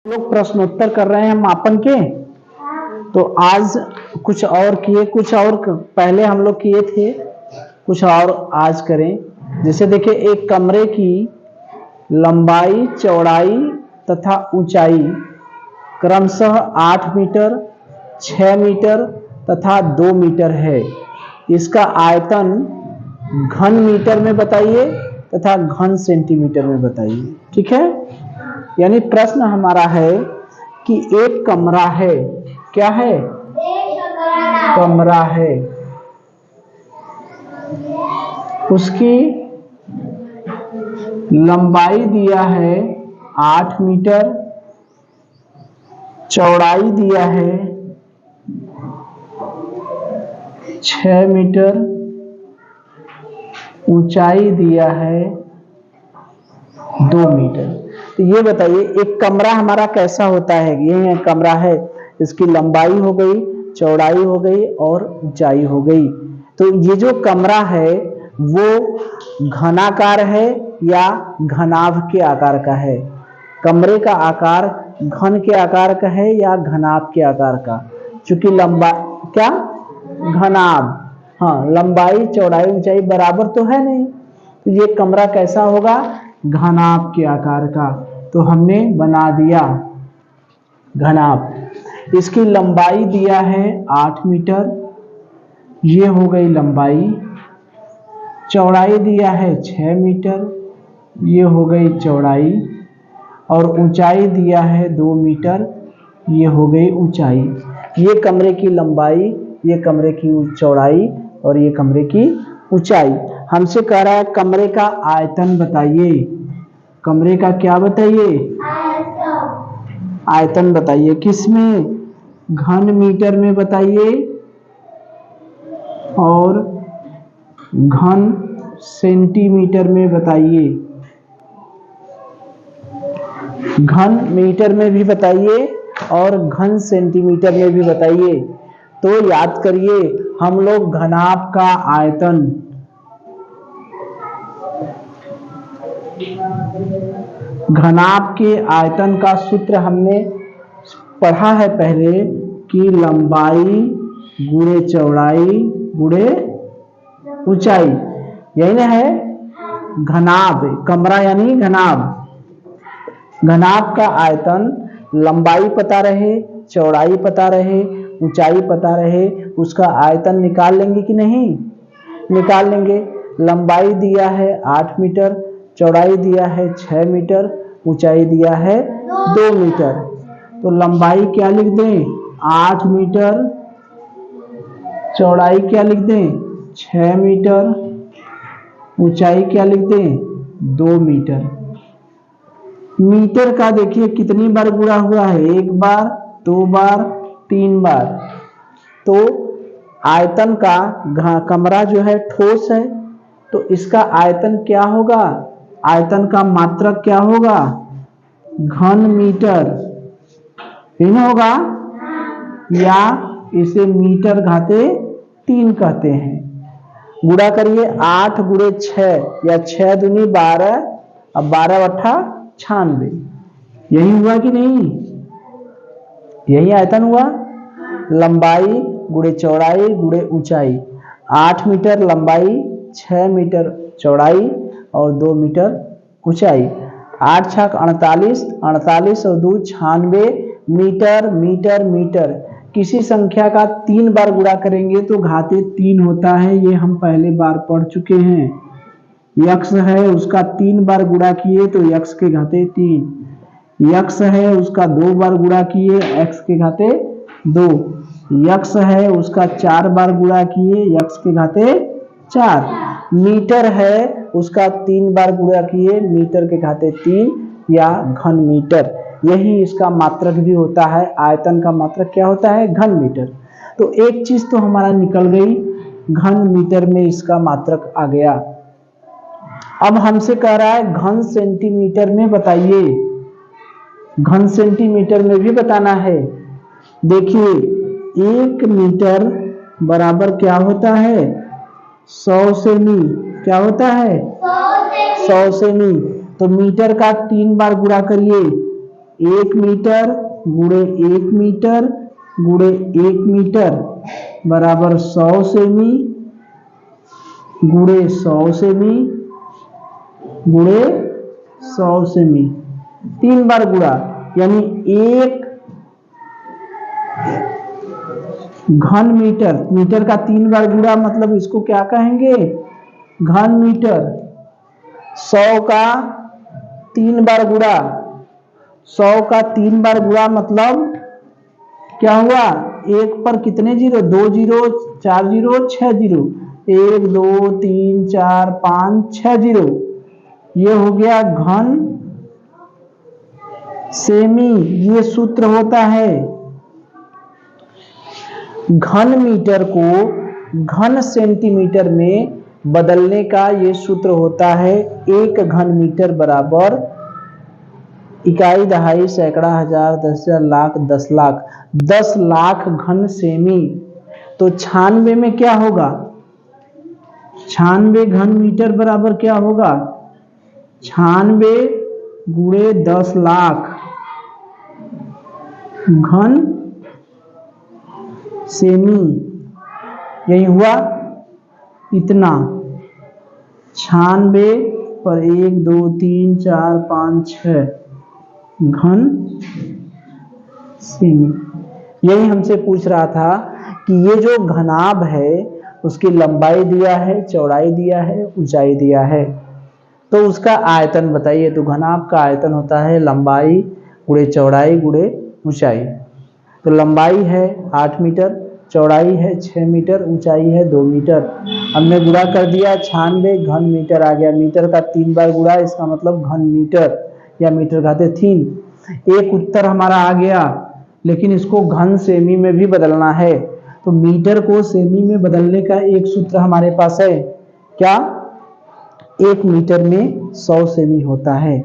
लोग प्रश्नोत्तर कर रहे हैं मापन के। तो आज कुछ और किए, कुछ और पहले हम लोग किए थे, कुछ और आज करें। जैसे देखिए, एक कमरे की लंबाई, चौड़ाई तथा ऊंचाई क्रमशः 8 मीटर, 6 मीटर तथा 2 मीटर है। इसका आयतन घन मीटर में बताइए तथा घन सेंटीमीटर में बताइए। ठीक है, यानी प्रश्न हमारा है कि एक कमरा है। क्या है? कमरा है। उसकी लंबाई दिया है 8 मीटर, चौड़ाई दिया है 6 मीटर, ऊंचाई दिया है 2 मीटर। तो ये बताइए, एक कमरा हमारा कैसा होता है? ये कमरा है, इसकी लंबाई हो गई, चौड़ाई हो गई और ऊंचाई हो गई। तो ये जो कमरा है वो घनाकार है या घनाभ के आकार का है? कमरे का आकार घन के आकार का है या घनाभ के आकार का? चूंकि लंबा क्या घनाभ, हाँ, लंबाई चौड़ाई ऊंचाई बराबर तो है नहीं, तो ये कमरा कैसा होगा? घनाभ के आकार का। तो हमने बना दिया घनाभ। इसकी लंबाई दिया है 8 मीटर, ये हो गई लंबाई। चौड़ाई दिया है 6 मीटर, ये हो गई चौड़ाई। और ऊंचाई दिया है 2 मीटर, ये हो गई ऊंचाई। ये कमरे की लंबाई, ये कमरे की चौड़ाई और ये कमरे की ऊंचाई। हमसे कह रहा है कमरे का आयतन बताइए। कमरे का क्या बताइए? आयतन बताइए। किसमें? घन मीटर में बताइए और घन सेंटीमीटर में बताइए। घन मीटर में भी बताइए और घन सेंटीमीटर में भी बताइए। तो याद करिए, हम लोग घनाभ का आयतन, घनाभ के आयतन का सूत्र हमने पढ़ा है पहले कि लंबाई गुणे चौड़ाई गुणे ऊंचाई। यही ना है घनाभ। कमरा यानी घनाभ। घनाभ का आयतन, लंबाई पता रहे, चौड़ाई पता रहे, ऊंचाई पता रहे, उसका आयतन निकाल लेंगे कि नहीं? निकाल लेंगे। लंबाई दिया है 8 मीटर, चौड़ाई दिया है 6 मीटर, ऊंचाई दिया है 2 मीटर। तो लंबाई क्या लिख दें? 8 मीटर। चौड़ाई क्या लिख दें? 6 मीटर। ऊंचाई क्या लिख दें? 2 मीटर। मीटर का देखिए कितनी बार गुणा हुआ है? 1 बार, 2 बार, 3 बार। तो आयतन का, कमरा जो है ठोस है, तो इसका आयतन क्या होगा? आयतन का मात्रक क्या होगा? घन मीटर। यही होगा, या इसे मीटर घाते 3 कहते हैं। गुणा करिए 8 गुणे 6 या 6 दूनी 12, अब 12 अट्ठा 96। यही हुआ कि नहीं? यही आयतन हुआ। लंबाई गुणे चौड़ाई गुणे ऊंचाई। 8 मीटर लंबाई, 6 मीटर चौड़ाई और 2 मीटर ऊंचाई। 8 छक 48, 48 और 2 96 मीटर मीटर मीटर। किसी संख्या का 3 बार गुणा करेंगे तो घाते 3 होता है, ये हम पहले बार पढ़ चुके हैं। यक्ष है, उसका 3 बार गुणा किए तो यक्ष के घाते 3। यक्ष है, उसका 2 बार गुणा किए, एक्स के घाते 2। यक्ष है, उसका 4 बार गुणा किए, यक्ष के घाते 4। मीटर है, उसका 3 बार गुणा किए, मीटर के घाते 3 या घन मीटर। यही इसका मात्रक भी होता है। आयतन का मात्रक क्या होता है? घन मीटर। तो एक चीज तो हमारा निकल गई, घन मीटर में इसका मात्रक आ गया। अब हमसे कह रहा है घन सेंटीमीटर में बताइए। घन सेंटीमीटर में भी बताना है। देखिए, 1 मीटर बराबर क्या होता है? 100 सेमी। क्या होता है? 100 सेमी। तो मीटर का 3 बार गुणा करिए, 1 मीटर गुणे 1 मीटर गुणे 1 मीटर बराबर 100 सेमी गुणे 100 सेमी गुणे 100 सेमी, 3 बार गुणा, यानी 1 घन मीटर, मीटर का 3 बार गुणा मतलब इसको क्या कहेंगे, घन मीटर। 100 का 3 बार गुणा, 100 का 3 बार गुणा मतलब क्या हुआ, 1 पर कितने zero, 2 zero, 4 zero, 6 zero, 1 2 3 4 5 6 zero, ये हो गया घन सेमी। ये सूत्र होता है, घन मीटर को घन सेंटीमीटर में बदलने का ये सूत्र होता है। 1 घन मीटर बराबर इकाई, दहाई, सैकड़ा, हजार, 10,000, लाख, 10 लाख, 10 लाख घन सेमी। तो 96 में क्या होगा, 96 घन मीटर बराबर क्या होगा, 96 गुणे 10 लाख घन सेमी। यही हुआ इतना, 96 पर 1 2 3 4 5 6 घन सेमी। यही हमसे पूछ रहा था कि ये जो घनाभ है उसकी लंबाई दिया है, चौड़ाई दिया है, ऊंचाई दिया है, तो उसका आयतन बताइए। तो घनाभ का आयतन होता है लंबाई गुणे चौड़ाई गुणे ऊंचाई। तो लंबाई है 8 मीटर, चौड़ाई है 6 मीटर, ऊंचाई है 2 मीटर। हमने गुणा कर दिया, 96 घन मीटर आ गया। मीटर का 3 बार गुणा, इसका मतलब घन मीटर या मीटर घाते 3। एक उत्तर हमारा आ गया, लेकिन इसको घन सेमी में भी बदलना है। तो मीटर को सेमी में बदलने का एक सूत्र हमारे पास है, क्या, 1 मीटर में 100 सेमी होता है।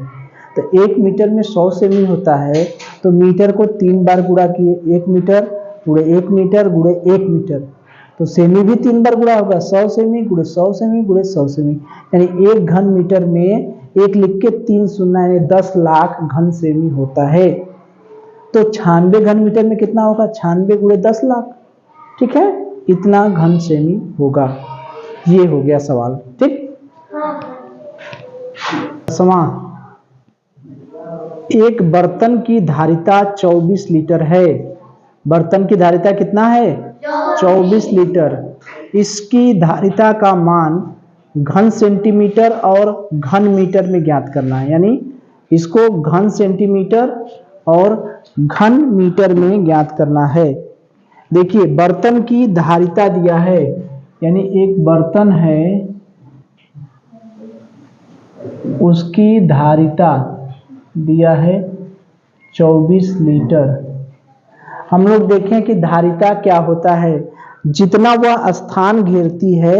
तो 1 मीटर में 100 सेमी होता है, तो मीटर को 3 बार गुणा किए, 1 मीटर गुणे 1 मीटर गुणे 1 मीटर, तो सेमी भी 3 बार गुणा होगा, 100 सेमी गुणे 100 सेमी गुणे 100 सेमी, यानी 1 घन मीटर में 1 लिख के 3 शून्य यानी 10 लाख घन सेमी होता है। तो 96 घन मीटर में कितना होगा, 96 गुणे 10 लाख, ठीक है, इतना घन सेमी होगा। ये हो गया सवाल, ठीक। समा, एक बर्तन की धारिता 24 लीटर है। बर्तन की धारिता कितना है, 24 लीटर। इसकी धारिता का मान घन सेंटीमीटर और घन मीटर में ज्ञात करना है, यानी इसको घन सेंटीमीटर और घन मीटर में ज्ञात करना है। देखिए, बर्तन की धारिता दिया है, यानी एक बर्तन है, उसकी धारिता दिया है 24 लीटर। हम लोग देखें कि धारिता क्या होता है, जितना वह स्थान घेरती है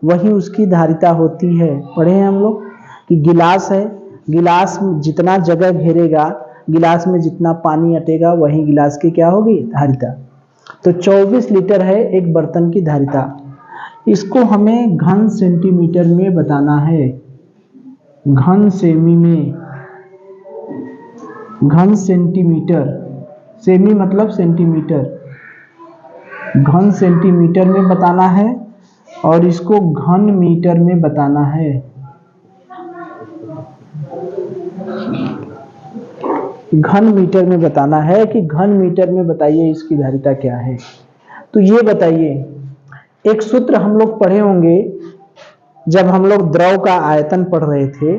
वही उसकी धारिता होती है। पढ़े हैं हम लोग कि गिलास है, गिलास जितना जगह घेरेगा, गिलास में जितना पानी अटेगा वही गिलास की क्या होगी, धारिता। तो 24 लीटर है एक बर्तन की धारिता। इसको हमें घन सेंटीमीटर में बताना है, घन सेमी में, घन सेंटीमीटर, सेमी मतलब सेंटीमीटर, घन सेंटीमीटर में बताना है और इसको घन मीटर में बताना है। घन मीटर में बताना है कि घन मीटर में बताइए इसकी धारिता क्या है। तो ये बताइए, एक सूत्र हम लोग पढ़े होंगे जब हम लोग द्रव का आयतन पढ़ रहे थे,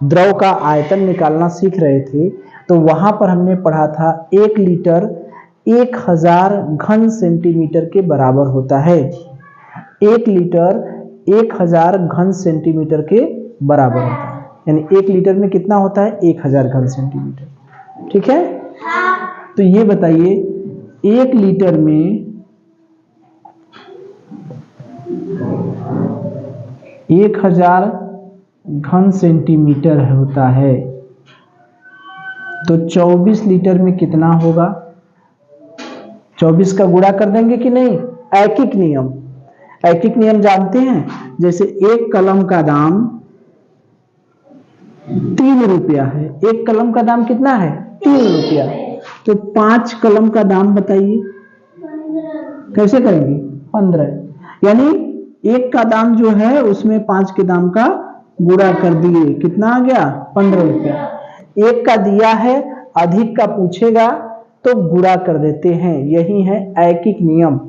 द्रव का आयतन निकालना सीख रहे थे, तो वहां पर हमने पढ़ा था 1 लीटर 1000 घन सेंटीमीटर के बराबर होता है। 1 लीटर 1000 घन सेंटीमीटर के बराबर होता है, यानी 1 लीटर में कितना होता है, 1000 घन सेंटीमीटर, ठीक है। तो ये बताइए, 1 लीटर में 1000 घन सेंटीमीटर होता है, तो 24 लीटर में कितना होगा, 24 का गुणा कर देंगे कि नहीं। ऐकिक नियम, ऐकिक नियम जानते हैं, जैसे एक कलम का दाम 3 रुपया है, एक कलम का दाम कितना है 3 रुपया। तो 5 कलम का दाम बताइए, कैसे करेंगे? 15, यानी एक का दाम जो है उसमें 5 के दाम का गुणा कर दिए, कितना आ गया? 15 रुपया। एक का दिया है, अधिक का पूछेगा तो गुणा कर देते हैं, यही है ऐकिक नियम।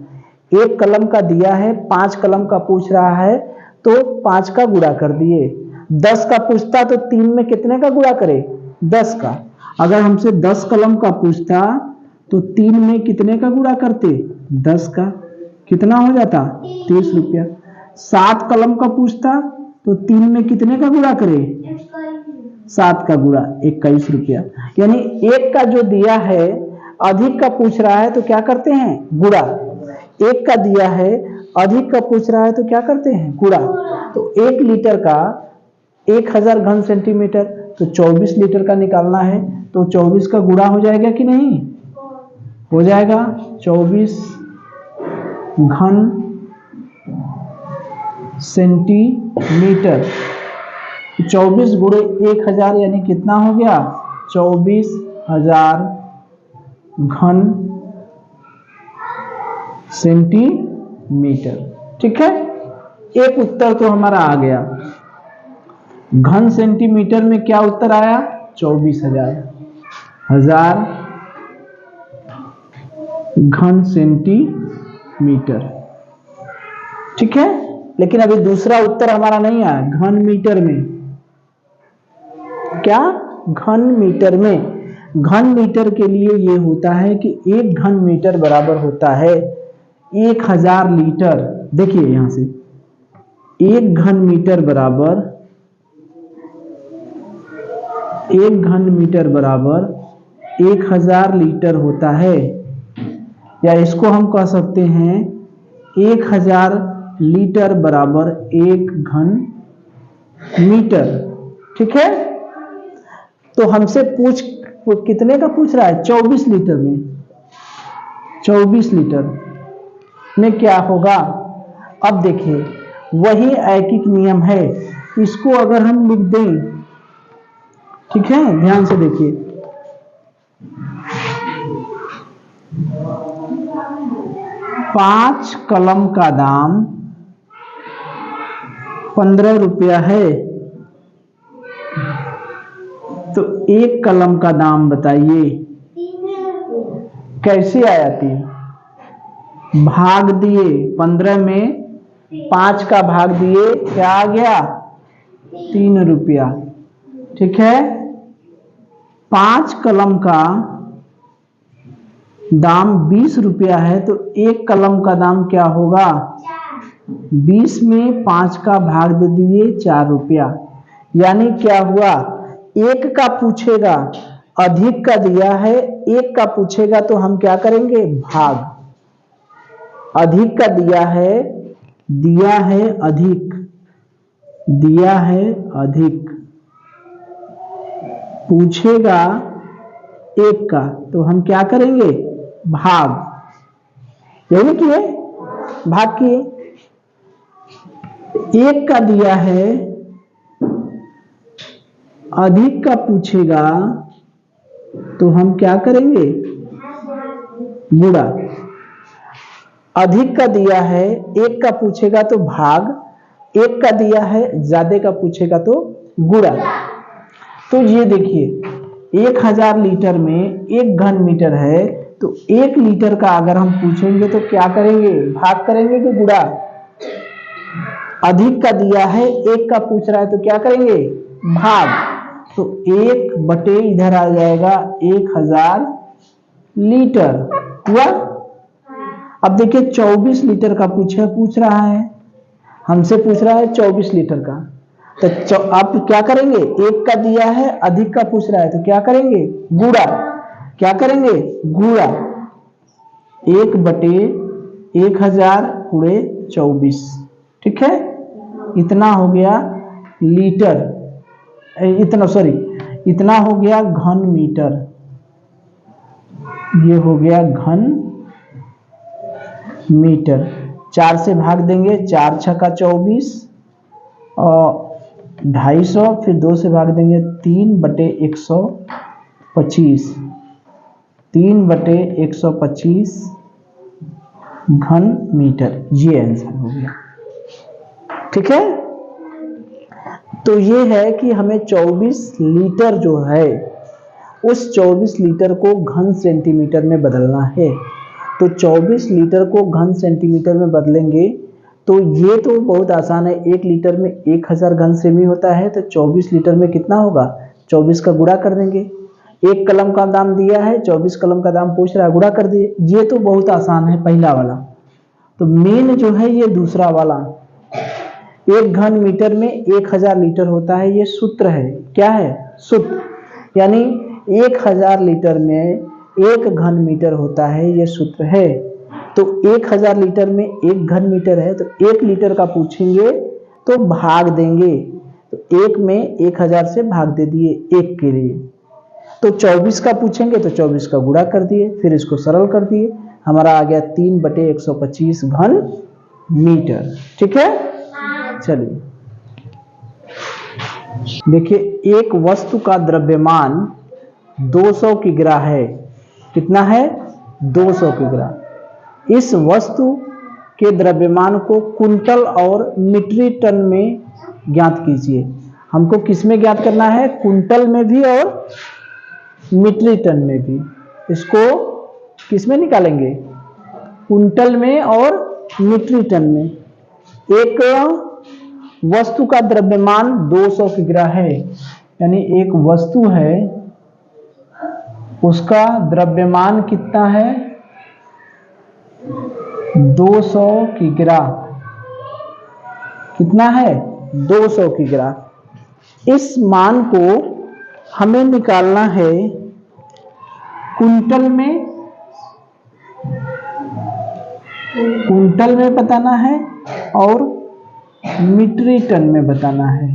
एक कलम का दिया है, 5 कलम का पूछ रहा है तो 5 का गुणा कर दिए। 10 का पूछता तो 3 में कितने का गुणा करे? 10 का। अगर हमसे 10 कलम का पूछता तो 3 में कितने का गुणा करते? 10 का। कितना हो जाता? 30 रुपया। 7 कलम का पूछता तो 3 में कितने का गुणा करे? 7 का गुणा 21 रुपया। यानी एक का जो दिया है, अधिक का पूछ रहा है तो क्या करते हैं? गुणा। एक का दिया है, अधिक का पूछ रहा है तो क्या करते हैं? गुणा। तो 1 लीटर का 1000 घन सेंटीमीटर, तो 24 लीटर का निकालना है, तो 24 का गुणा हो जाएगा कि नहीं? हो जाएगा। 24 घन सेंटीमीटर, 24 गुणे 1000 यानी कितना हो गया? 24,000 घन सेंटीमीटर। ठीक है, एक उत्तर तो हमारा आ गया। घन सेंटीमीटर में क्या उत्तर आया? 24,000 घन सेंटीमीटर। ठीक है, लेकिन अभी दूसरा उत्तर हमारा नहीं आया। घन मीटर में क्या? घन मीटर में। घन मीटर के लिए ये होता है कि 1 घन मीटर बराबर होता है 1000 लीटर। देखिए यहां से 1 घन मीटर बराबर 1 घन मीटर बराबर 1000 लीटर होता है, या इसको हम कह सकते हैं 1000 लीटर बराबर 1 घन मीटर। ठीक है, तो हमसे कितने का पूछ रहा है? 24 लीटर में। 24 लीटर में क्या होगा? अब देखिए, वही ऐकिक नियम है, इसको अगर हम लिख दें, ठीक है, ध्यान से देखिए, पांच कलम का दाम 15 रुपया है, तो 1 कलम का दाम बताइए कैसे आया? 3 भाग दिए, 15 में 5 का भाग दिए, क्या आ गया? 3 रुपया। ठीक है, 5 कलम का दाम 20 रुपया है, तो 1 कलम का दाम क्या होगा? 20 में 5 का भाग दे दिए, 4 रुपया। यानी क्या हुआ? 1 का पूछेगा, अधिक का दिया है, 1 का पूछेगा तो हम क्या करेंगे? भाग। अधिक का दिया है अधिक, दिया है अधिक, पूछेगा 1 का तो हम क्या करेंगे? भाग। यही किए, भाग किए। 1 का दिया है, अधिक का पूछेगा तो हम क्या करेंगे? गुणा। अधिक का दिया है, 1 का पूछेगा तो भाग, 1 का दिया है, ज्यादा का पूछेगा तो गुणा। तो ये देखिए 1000 लीटर में 1 घन मीटर है, तो 1 लीटर का अगर हम पूछेंगे तो क्या करेंगे? भाग करेंगे कि गुणा? अधिक का दिया है, 1 का पूछ रहा है तो क्या करेंगे? भाग। तो 1 बटे इधर आ जाएगा 1000 लीटर हुआ। अब देखिए 24 लीटर का पूछ रहा है, हमसे पूछ रहा है 24 लीटर का, तो आप क्या करेंगे? 1 का दिया है, अधिक का पूछ रहा है तो क्या करेंगे? गुणा। क्या करेंगे? गुणा। 1 बटे 1000 गुणे 24। ठीक है, इतना हो गया लीटर, इतना हो गया घन मीटर। ये हो गया घन मीटर। 4 से भाग देंगे, 4 छक्का 24 और 250, फिर 2 से भाग देंगे 3 बटे 100 25, 3/125 घन मीटर, ये आंसर हो गया। ठीक है, तो ये है कि हमें 24 लीटर जो है उस 24 लीटर को घन सेंटीमीटर में बदलना है। तो 24 लीटर को घन सेंटीमीटर में बदलेंगे तो ये तो बहुत आसान है, 1 लीटर में 1000 घन सेमी होता है, तो 24 लीटर में कितना होगा, 24 का गुणा कर देंगे। 1 कलम का दाम दिया है, 24 कलम का दाम पूछ रहा है, गुणा कर दिए। ये तो बहुत आसान है पहला वाला। तो मेन जो है ये दूसरा वाला, 1 घन मीटर में 1000 लीटर होता है, ये सूत्र है। क्या है, सूत्र, यानी 1000 लीटर में 1 घन मीटर होता है, ये सूत्र है। तो 1000 लीटर में 1 घन मीटर है, तो 1 लीटर का पूछेंगे तो भाग देंगे, तो 1 में 1000 से भाग दे दिए 1 के लिए। तो 24 का पूछेंगे तो 24 का गुणा कर दिए, फिर इसको सरल कर दिए, हमारा आ गया 3/125 घन मीटर। ठीक है, चलिए देखिए, एक वस्तु का द्रव्यमान 200 किग्रा है। कितना है, 200 किग्रा। इस वस्तु के द्रव्यमान को कुंटल और मीट्रिक टन में ज्ञात कीजिए। हमको किस में ज्ञात करना है, कुंटल में भी और मीट्रिक टन में भी। इसको किस में निकालेंगे, कुंटल में और मीट्रिक टन में। एक वस्तु का द्रव्यमान 200 किग्रा है, यानी एक वस्तु है उसका द्रव्यमान कितना है, 200 किग्रा। कितना है, 200 किग्रा। इस मान को हमें निकालना है कुंटल में, कुंटल में बताना है और मीट्रिक टन में बताना है।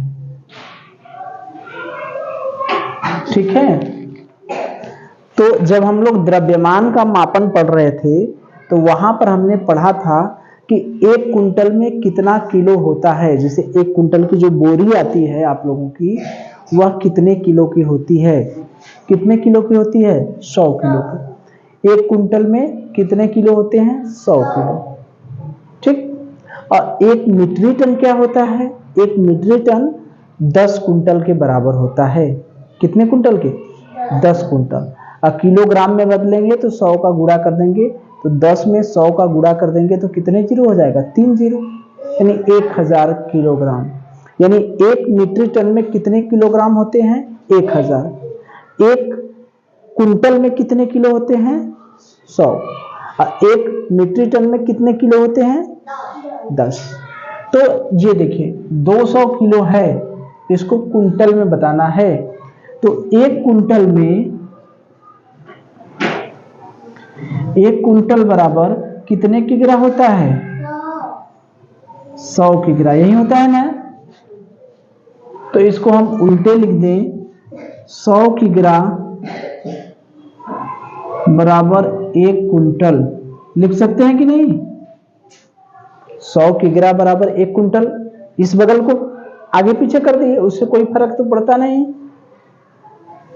ठीक है, तो जब हम लोग द्रव्यमान का मापन पढ़ रहे थे तो वहां पर हमने पढ़ा था कि 1 कुंटल में कितना किलो होता है। जैसे 1 कुंटल की जो बोरी आती है आप लोगों की, वह कितने किलो की होती है, कितने किलो की होती है, 100 किलो की। 1 कुंटल में कितने किलो होते हैं, 100 किलो। ठीक, और 1 मीट्रिक टन क्या होता है, 1 मीट्रिक टन 10 कुंटल के बराबर होता है। कितने कुंटल के, 10 कुंटल। और किलोग्राम में बदलेंगे तो 100 का गुणा कर देंगे, तो 10 में 100 का गुणा कर देंगे तो कितने जीरो हो जाएगा, 3 जीरो, यानी 1000 किलोग्राम। यानी 1 मीट्रिक टन में कितने किलोग्राम होते हैं, 1000। 1 कुंटल में कितने किलो होते हैं, 100। और 1 मीट्रिक टन में कितने किलो होते हैं, 10। तो ये देखिए 200 किलो है, इसको कुंटल में बताना है। तो 1 कुंटल में, 1 कुंटल बराबर कितने किग्रा होता है, 100 किग्रा, यही होता है ना। तो इसको हम उल्टे लिख दें, 100 किग्रा बराबर 1 कुंटल, लिख सकते हैं कि नहीं। 100 किग्रा बराबर 1 कुंटल, इस बगल को आगे पीछे कर दिए, उससे कोई फर्क तो पड़ता नहीं।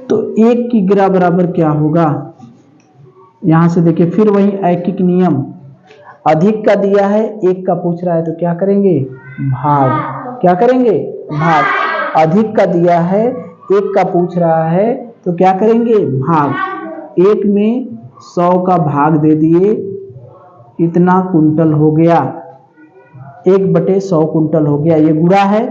तो 1 किग्रा बराबर क्या होगा, यहां से देखिए फिर वही ऐकिक नियम, अधिक का दिया है, 1 का पूछ रहा है तो क्या करेंगे, भाग। क्या करेंगे, भाग। अधिक का दिया है, 1 का पूछ रहा है तो क्या करेंगे, भाग। 1 में 100 का भाग दे दिए, इतना कुंटल हो गया, 1/100 कुंटल हो गया। ये गुणा है,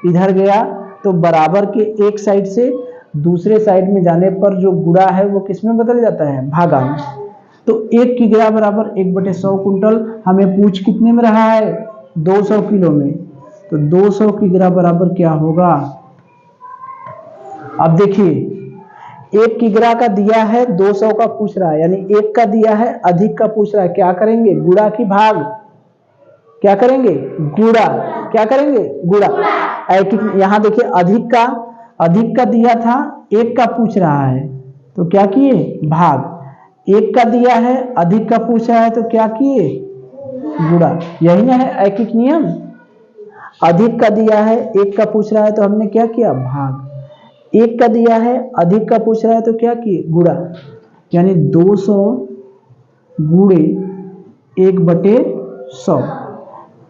इधर गया तो बराबर के एक साइड से दूसरे साइड में जाने पर जो गुणा है वो किस में बदल जाता है, भागा में। तो 1 किग्रा बराबर 1/100 कुंटल, हमें पूछ कितने में रहा है, 200 किलो में। तो 200 किग्रा बराबर क्या होगा, अब देखिए 1 किग्रा का दिया है, 200 का पूछ रहा है, यानी 1 का दिया है, अधिक का पूछ रहा है, क्या करेंगे, गुणा की भाग, क्या करेंगे, गुणा। क्या करेंगे, गुणा। यहां देखिए अधिक का दिया था, 1 का पूछ रहा है तो क्या किए, भाग। 1 का दिया है, अधिक का पूछ रहा है तो क्या किए, गुणा। यही ना है ऐकिक नियम। अधिक का दिया है, 1 का पूछ रहा है तो हमने क्या किया, भाग। एक का दिया है, अधिक का पूछ रहा है तो क्या किए, गुणा, यानी 200 गुणे 1/100।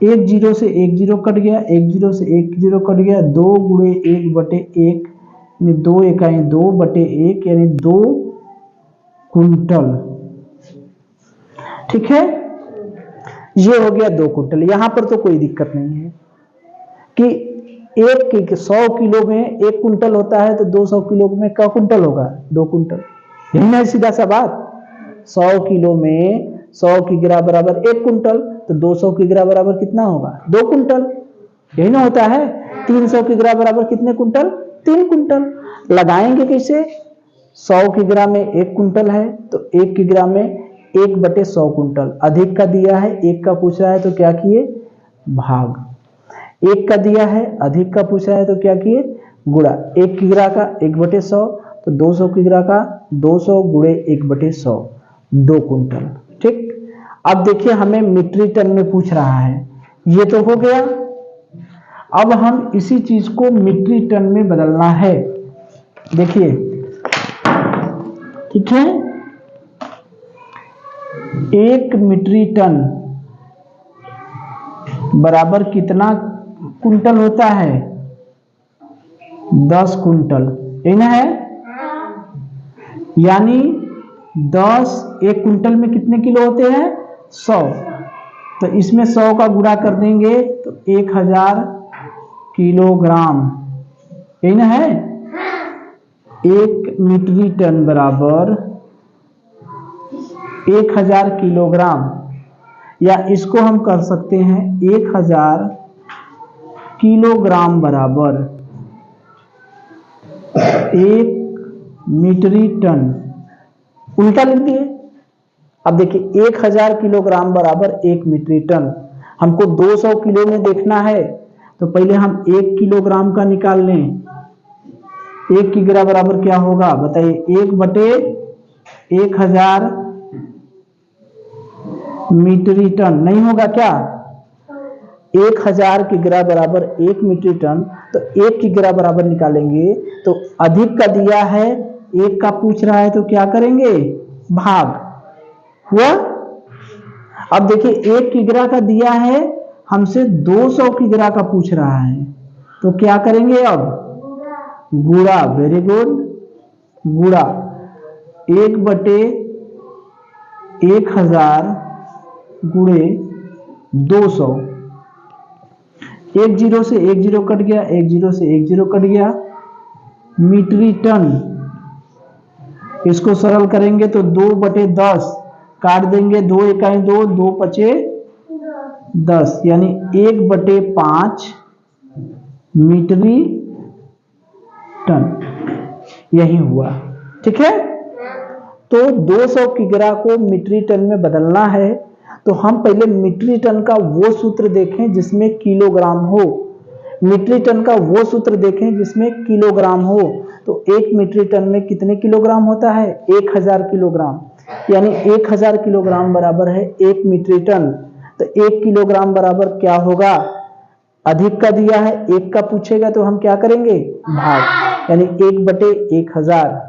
एक जीरो से एक जीरो कट गया, एक जीरो से एक जीरो कट गया, 2 गुणे 1/1 यानी 2 इकाई 2/1 यानी 2 कुंटल। ठीक है, ये हो गया 2 कुंटल। यहां पर तो कोई दिक्कत नहीं है कि 100 किलो में 1 कुंटल होता है तो 200 किलो में क्या कुंटल होगा, 2 कुंटल। यही ना सीधा सा बात, 100 किलो में 100 किग्रा बराबर 1 कुंटल, तो 200 किग्रा बराबर कितना होगा, 2 कुंटल। यही ना होता है। 300 किग्रा बराबर कितने कुंटल, 3 कुंटल। लगाएंगे कैसे, 100 किग्रा में 1 कुंटल है तो 1 किग्रा में 1/100 कुंटल। अधिक का दिया है, 1 का पूछ रहा है तो क्या किए, भाग। 1 का दिया है, अधिक का पूछ रहा है तो क्या किए, गुणा। 1 किग्रा का 1/100 तो 200 किग्रा का 200 गुणे 1/100, 2 कुंटल। ठीक, अब देखिए हमें मीट्रिक टन में पूछ रहा है, ये तो हो गया। अब हम इसी चीज को मीट्रिक टन में बदलना है। देखिए, ठीक है, 1 मीट्रिक टन बराबर कितना कुंटल होता है, 10 कुंटल। यही ना है, यानी 10 1 कुंटल में कितने किलो होते हैं, 100। तो इसमें 100 का गुणा कर देंगे तो 1000 किलोग्राम। यही ना है, 1 मीट्रिक टन बराबर 1000 किलोग्राम, या इसको हम कर सकते हैं 1000 किलोग्राम बराबर 1 मीट्रिक टन। उल्टा लिख दिए। अब देखिए 1000 किलोग्राम बराबर 1 मीट्रिक टन। हमको 200 किलो में देखना है तो पहले हम 1 किलोग्राम का निकाल लें। 1 किग्रा बराबर क्या होगा बताइए, 1/1000 मीट्रिक टन। नहीं होगा क्या, 1000 किग्रा बराबर 1 मीट्रिक टन, तो 1 किग्रा बराबर निकालेंगे तो अधिक का दिया है, 1 का पूछ रहा है तो क्या करेंगे, भाग हुआ। अब देखिए 1 किग्रा का दिया है, हमसे 200 किग्रा का पूछ रहा है तो क्या करेंगे, अब गुणा। वेरी गुड, गुणा 1/1000 गुणे 200। 1 जीरो से 1 जीरो कट गया, 1 जीरो से 1 जीरो कट गया, मीट्रिक टन। इसको सरल करेंगे तो 2/10 काट देंगे, 2 इकाई 2, 2 पचे 10, यानी 1/5 मीट्रिक टन। यही हुआ। ठीक है, तो 200 किग्रा को मीट्रिक टन में बदलना है तो हम पहले मीट्रिक टन का वो सूत्र देखें जिसमें किलोग्राम हो। मीट्रिक टन का वो सूत्र देखें जिसमें किलोग्राम हो। तो 1 मीट्रिक टन में कितने किलोग्राम होता है, 1000 किलोग्राम। यानी 1000 किलोग्राम बराबर है 1 मीट्रिक टन। तो 1 किलोग्राम बराबर क्या होगा, अधिक का दिया है, 1 का पूछेगा तो हम क्या करेंगे, भाग, यानी 1/1000।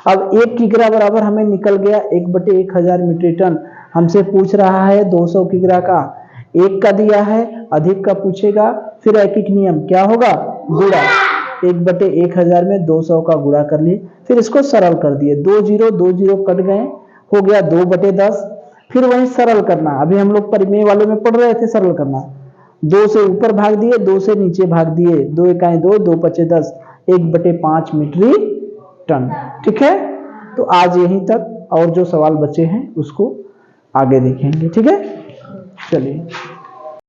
अब 1 किग्रा बराबर हमें निकल गया 1/1000 मीट्रिक टन। हमसे पूछ रहा है 200 किग्रा का, 1 का दिया है, अधिक का पूछेगा, फिर एक नियम क्या होगा, गुणा। 1/1000 में 200 का गुणा कर लिए, फिर इसको सरल कर दिए, 2 जीरो कट गए, हो गया 2/10। फिर वही सरल करना, अभी हम लोग परिमेय वालों में पढ़ रहे थे सरल करना। 2 से ऊपर भाग दिए, 2 से नीचे भाग दिए, 2 इकाई 2, 2 पचे 10, 1/5 मीट्रिक टन। ठीक है, तो आज यहीं तक, और जो सवाल बचे हैं उसको आगे देखेंगे। ठीक है, चलिए।